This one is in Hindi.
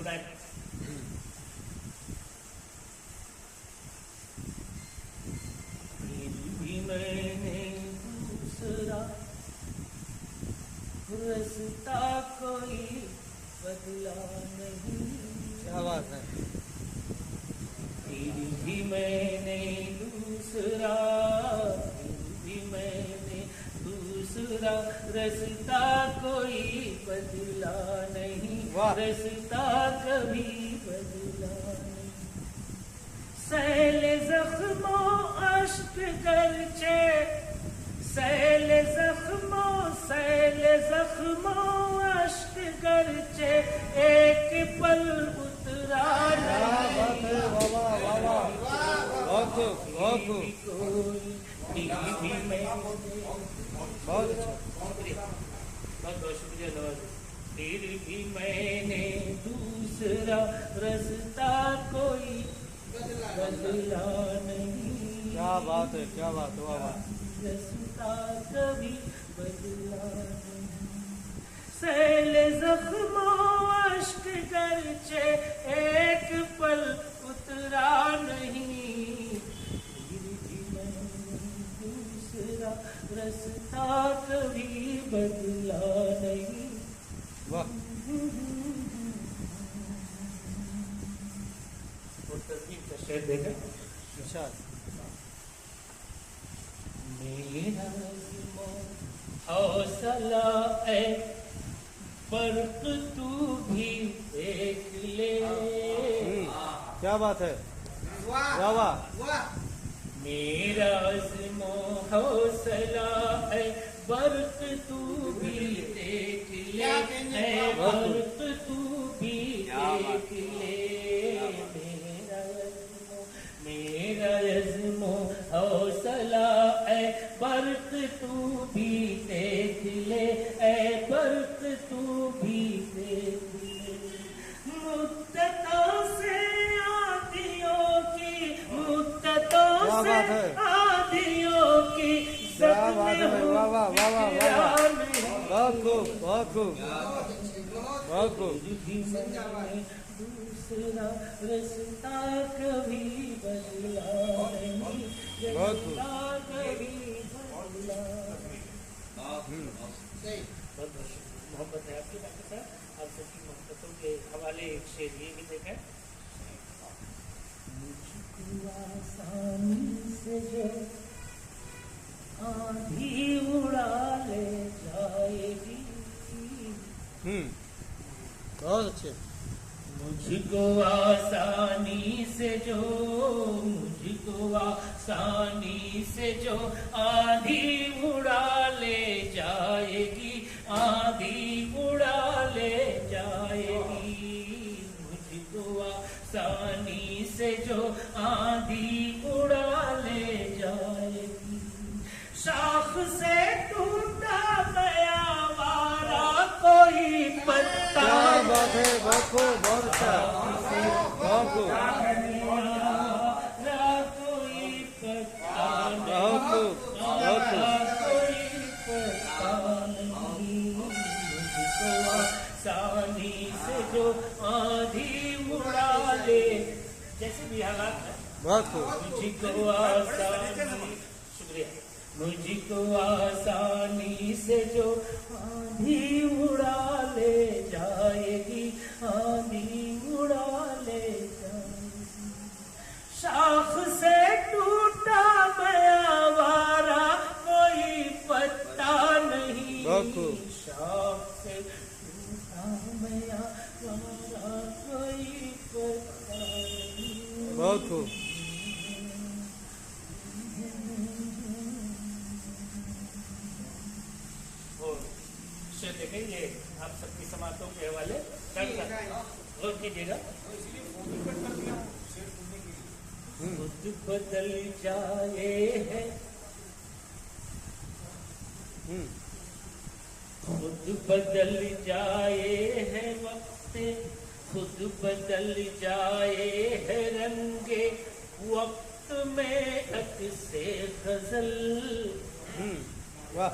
गुनगुनाए। फिर भी मैंने दूसरा रास्ता कोई बदला नहीं। क्या बात है। फिर भी मैंने दूसरा रास्ता कोई बदला नहीं। रास्ता कभी बदला नहीं। सैल जख्मों अश्क गरचे सैल जख्मों अश्क गरचे एक पल उतरा नहीं। बहुत अच्छा, बहुत बहुत शुक्रिया नवाज। फिर भी मैंने दूसरा रास्ता कोई बदला नहीं। क्या बात है, क्या बात। वाह वाह। रास्ता कभी बदला नहीं। सैल जख्मों अश्क गरचे एक पल उतरा नहीं। फिर भी मैंने दूसरा रास्ता कभी बदला नहीं। वाह। और तरकीब का शेर देखें। अच्छा। मेरा हौसला है फर्क तू भी देख ले। क्या बात है। वाह वाह। मेरा हौसला है बर्क तू भी देख ले। बर्क तू भी देख ले। मेरा यज़्मो हौसला है बर्क तू भी देख ले। बर्क तू भी देख ले। मुद्दतों से आदियों की मुद्दतों से आदियों की दूसरा रास्ता कभी बदला नहीं। रास्ता कभी बदला। बहुत मोहब्बत है आपकी बात साहब। आप सबकी मोहब्बतों के हवाले एक शेर ये भी देखें। मुझको आसानी से जो आंधी उड़ा ले जाएगी। बहुत अच्छे। मुझको आसानी से जो आंधी उड़ा ले जाएगी। आंधी उड़ा ले जाएगी। मुझको आसानी से जो आंधी उड़ा ले जाएगी। शाख से टूटा गया वारा कोई पत्ता। क्या बात है। बहुत अच्छा। कोई पत्ता नहीं। मुझको आसानी से जो आंधी उड़ा ले। जैसे भी हालात है मुझको आसानी। शुक्रिया। मुझको आसानी से जो आंधी उड़ा ले जाएगी। आंधी उड़ा ले जाएगी। शाख से टूटा गया वारा कोई पत्ता नहीं। शाख से टूटा गया वारा कोई पत्ता नहीं। बहुत खूब। देखें ये आप सबकी समातों के हवाले गौर कीजिएगा। खुद बदल जाए है खुद बदल जाए है वक्त। खुद बदल जाए है रंगे वक्त में अक्से गजल। वाह।